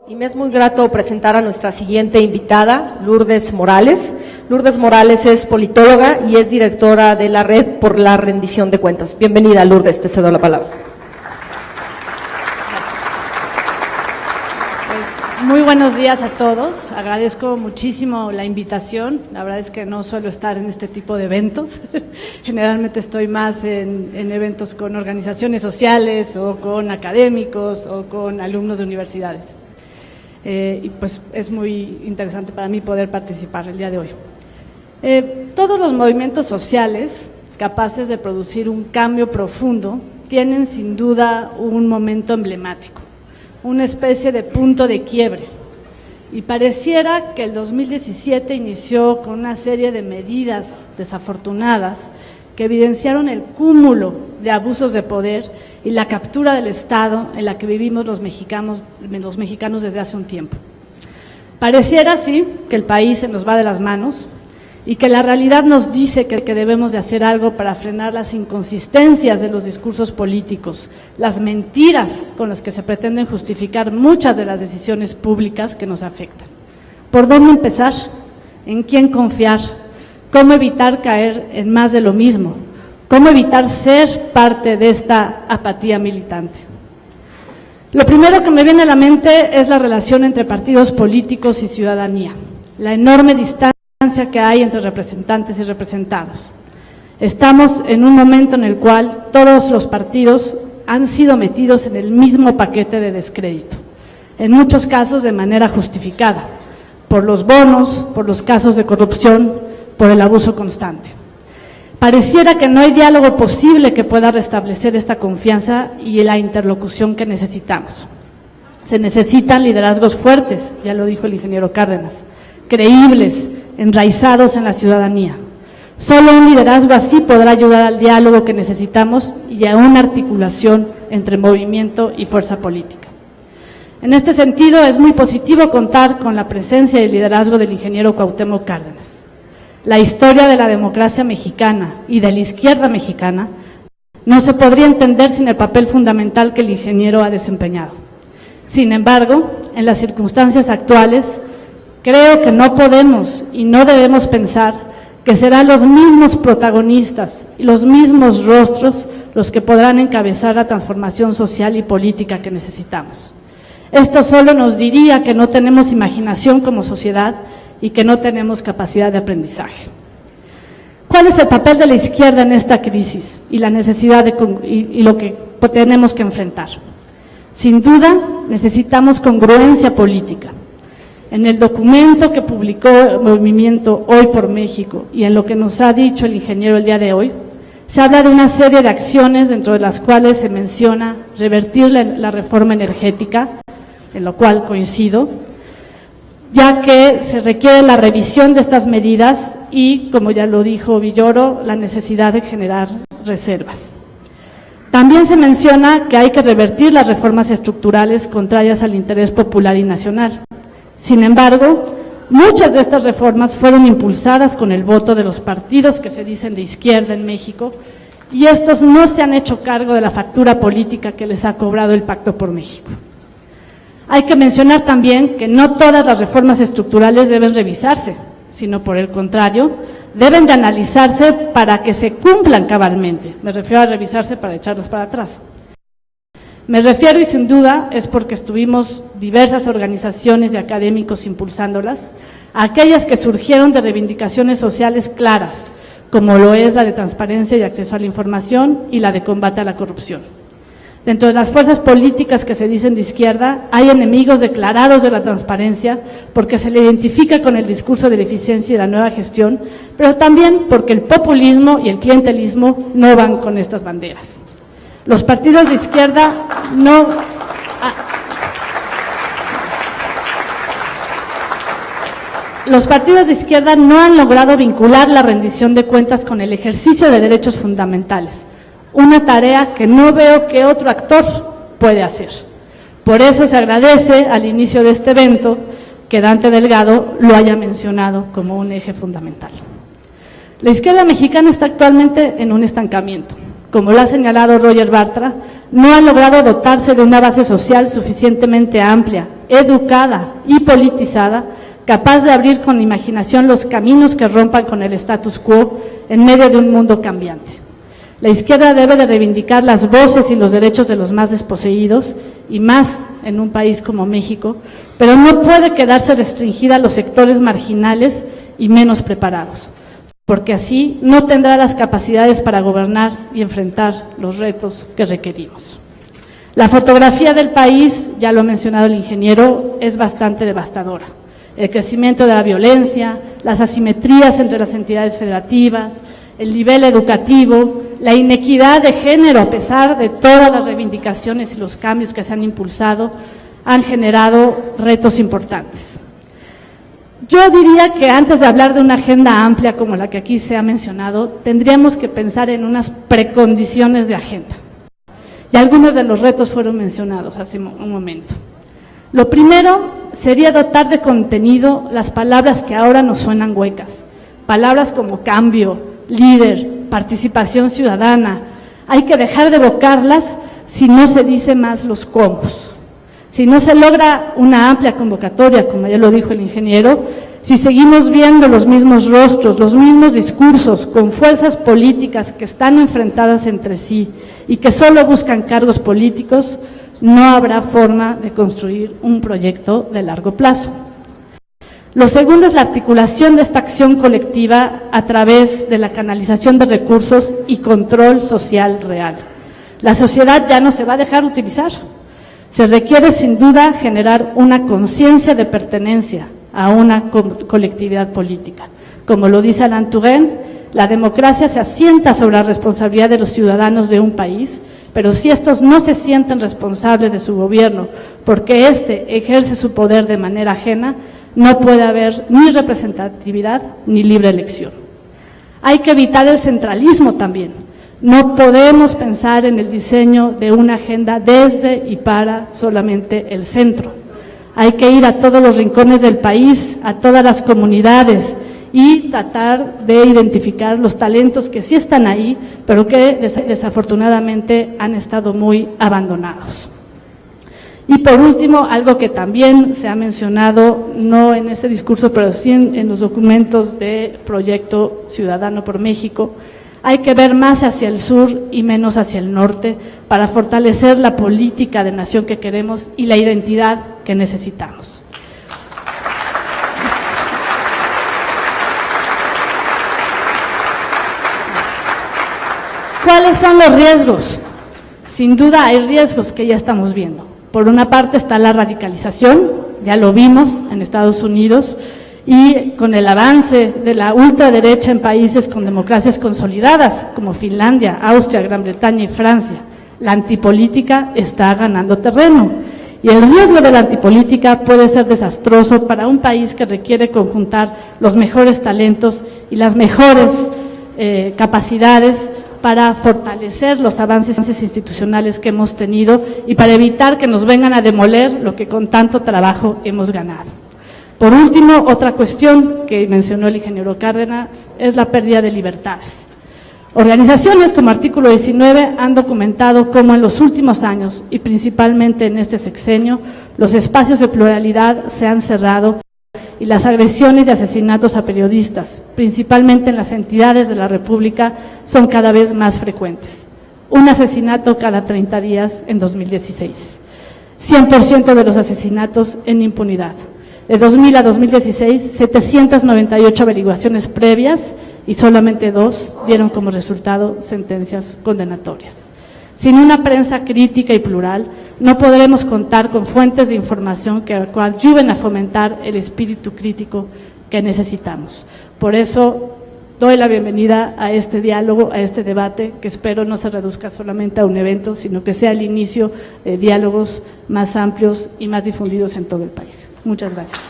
Y me es muy grato presentar a nuestra siguiente invitada, Lourdes Morales. Lourdes Morales es politóloga y es directora de la Red por la Rendición de Cuentas. Bienvenida, Lourdes, te cedo la palabra. Pues, muy buenos días a todos, agradezco muchísimo la invitación, la verdad es que no suelo estar en este tipo de eventos, generalmente estoy más en eventos con organizaciones sociales o con académicos o con alumnos de universidades. Y pues es muy interesante para mí poder participar el día de hoy. Todos los movimientos sociales capaces de producir un cambio profundo tienen sin duda un momento emblemático, una especie de punto de quiebre, y pareciera que el 2017 inició con una serie de medidas desafortunadas que evidenciaron el cúmulo de abusos de poder y la captura del Estado en la que vivimos los mexicanos desde hace un tiempo. Pareciera, sí, que el país se nos va de las manos y que la realidad nos dice que debemos de hacer algo para frenar las inconsistencias de los discursos políticos, las mentiras con las que se pretenden justificar muchas de las decisiones públicas que nos afectan. ¿Por dónde empezar? ¿En quién confiar? ¿Cómo evitar caer en más de lo mismo? ¿Cómo evitar ser parte de esta apatía militante? Lo primero que me viene a la mente es la relación entre partidos políticos y ciudadanía, la enorme distancia que hay entre representantes y representados. Estamos en un momento en el cual todos los partidos han sido metidos en el mismo paquete de descrédito, en muchos casos de manera justificada, por los bonos, por los casos de corrupción, por el abuso constante. Pareciera que no hay diálogo posible que pueda restablecer esta confianza y la interlocución que necesitamos. Se necesitan liderazgos fuertes, ya lo dijo el ingeniero Cárdenas, creíbles, enraizados en la ciudadanía. Solo un liderazgo así podrá ayudar al diálogo que necesitamos y a una articulación entre movimiento y fuerza política. En este sentido, es muy positivo contar con la presencia y el liderazgo del ingeniero Cuauhtémoc Cárdenas. La historia de la democracia mexicana y de la izquierda mexicana no se podría entender sin el papel fundamental que el ingeniero ha desempeñado. Sin embargo, en las circunstancias actuales, creo que no podemos y no debemos pensar que serán los mismos protagonistas y los mismos rostros los que podrán encabezar la transformación social y política que necesitamos. Esto solo nos diría que no tenemos imaginación como sociedad y que no tenemos capacidad de aprendizaje. ¿Cuál es el papel de la izquierda en esta crisis y la necesidad y lo que tenemos que enfrentar? Sin duda, necesitamos congruencia política. En el documento que publicó el movimiento Hoy por México y en lo que nos ha dicho el ingeniero el día de hoy, se habla de una serie de acciones dentro de las cuales se menciona revertir la reforma energética, en lo cual coincido, ya que se requiere la revisión de estas medidas y, como ya lo dijo Villoro, la necesidad de generar reservas. También se menciona que hay que revertir las reformas estructurales contrarias al interés popular y nacional. Sin embargo, muchas de estas reformas fueron impulsadas con el voto de los partidos que se dicen de izquierda en México y estos no se han hecho cargo de la factura política que les ha cobrado el Pacto por México. Hay que mencionar también que no todas las reformas estructurales deben revisarse, sino por el contrario, deben de analizarse para que se cumplan cabalmente. Me refiero a revisarse para echarlas para atrás. Me refiero, y sin duda, es porque estuvimos diversas organizaciones y académicos impulsándolas, aquellas que surgieron de reivindicaciones sociales claras, como lo es la de transparencia y acceso a la información y la de combate a la corrupción. Dentro de las fuerzas políticas que se dicen de izquierda, hay enemigos declarados de la transparencia porque se le identifica con el discurso de la eficiencia y de la nueva gestión, pero también porque el populismo y el clientelismo no van con estas banderas. Los partidos de izquierda no… Los partidos de izquierda no han logrado vincular la rendición de cuentas con el ejercicio de derechos fundamentales, una tarea que no veo que otro actor puede hacer. Por eso se agradece al inicio de este evento que Dante Delgado lo haya mencionado como un eje fundamental. La izquierda mexicana está actualmente en un estancamiento. Como lo ha señalado Roger Bartra, no han logrado dotarse de una base social suficientemente amplia, educada y politizada, capaz de abrir con imaginación los caminos que rompan con el status quo en medio de un mundo cambiante. La izquierda debe de reivindicar las voces y los derechos de los más desposeídos, y más en un país como México, pero no puede quedarse restringida a los sectores marginales y menos preparados, porque así no tendrá las capacidades para gobernar y enfrentar los retos que requerimos. La fotografía del país, ya lo ha mencionado el ingeniero, es bastante devastadora. El crecimiento de la violencia, las asimetrías entre las entidades federativas, el nivel educativo, la inequidad de género, a pesar de todas las reivindicaciones y los cambios que se han impulsado, han generado retos importantes. Yo diría que antes de hablar de una agenda amplia como la que aquí se ha mencionado, tendríamos que pensar en unas precondiciones de agenda. Y algunos de los retos fueron mencionados hace un momento. Lo primero sería dotar de contenido las palabras que ahora nos suenan huecas. Palabras como cambio, líder, participación ciudadana. Hay que dejar de evocarlas si no se dice más los cómo. Si no se logra una amplia convocatoria, como ya lo dijo el ingeniero, si seguimos viendo los mismos rostros, los mismos discursos, con fuerzas políticas que están enfrentadas entre sí y que solo buscan cargos políticos, no habrá forma de construir un proyecto de largo plazo. Lo segundo es la articulación de esta acción colectiva a través de la canalización de recursos y control social real. La sociedad ya no se va a dejar utilizar. Se requiere sin duda generar una conciencia de pertenencia a una colectividad política. Como lo dice Alain Touraine, la democracia se asienta sobre la responsabilidad de los ciudadanos de un país, pero si estos no se sienten responsables de su gobierno porque éste ejerce su poder de manera ajena, no puede haber ni representatividad ni libre elección. Hay que evitar el centralismo también. No podemos pensar en el diseño de una agenda desde y para solamente el centro. Hay que ir a todos los rincones del país, a todas las comunidades y tratar de identificar los talentos que sí están ahí, pero que desafortunadamente han estado muy abandonados. Y por último, algo que también se ha mencionado, no en este discurso, pero sí en los documentos de Proyecto Ciudadano por México, hay que ver más hacia el sur y menos hacia el norte para fortalecer la política de nación que queremos y la identidad que necesitamos. ¿Cuáles son los riesgos? Sin duda hay riesgos que ya estamos viendo. Por una parte está la radicalización, ya lo vimos en Estados Unidos, y con el avance de la ultraderecha en países con democracias consolidadas, como Finlandia, Austria, Gran Bretaña y Francia, la antipolítica está ganando terreno. Y el riesgo de la antipolítica puede ser desastroso para un país que requiere conjuntar los mejores talentos y las mejores capacidades para fortalecer los avances institucionales que hemos tenido y para evitar que nos vengan a demoler lo que con tanto trabajo hemos ganado. Por último, otra cuestión que mencionó el ingeniero Cárdenas es la pérdida de libertades. Organizaciones como Artículo 19 han documentado cómo en los últimos años, y principalmente en este sexenio, los espacios de pluralidad se han cerrado y las agresiones y asesinatos a periodistas, principalmente en las entidades de la República, son cada vez más frecuentes. Un asesinato cada 30 días en 2016. 100% de los asesinatos en impunidad. De 2000 a 2016, 798 averiguaciones previas y solamente 2 dieron como resultado sentencias condenatorias. Sin una prensa crítica y plural, no podremos contar con fuentes de información que coadyuven a fomentar el espíritu crítico que necesitamos. Por eso, doy la bienvenida a este diálogo, a este debate, que espero no se reduzca solamente a un evento, sino que sea el inicio de diálogos más amplios y más difundidos en todo el país. Muchas gracias.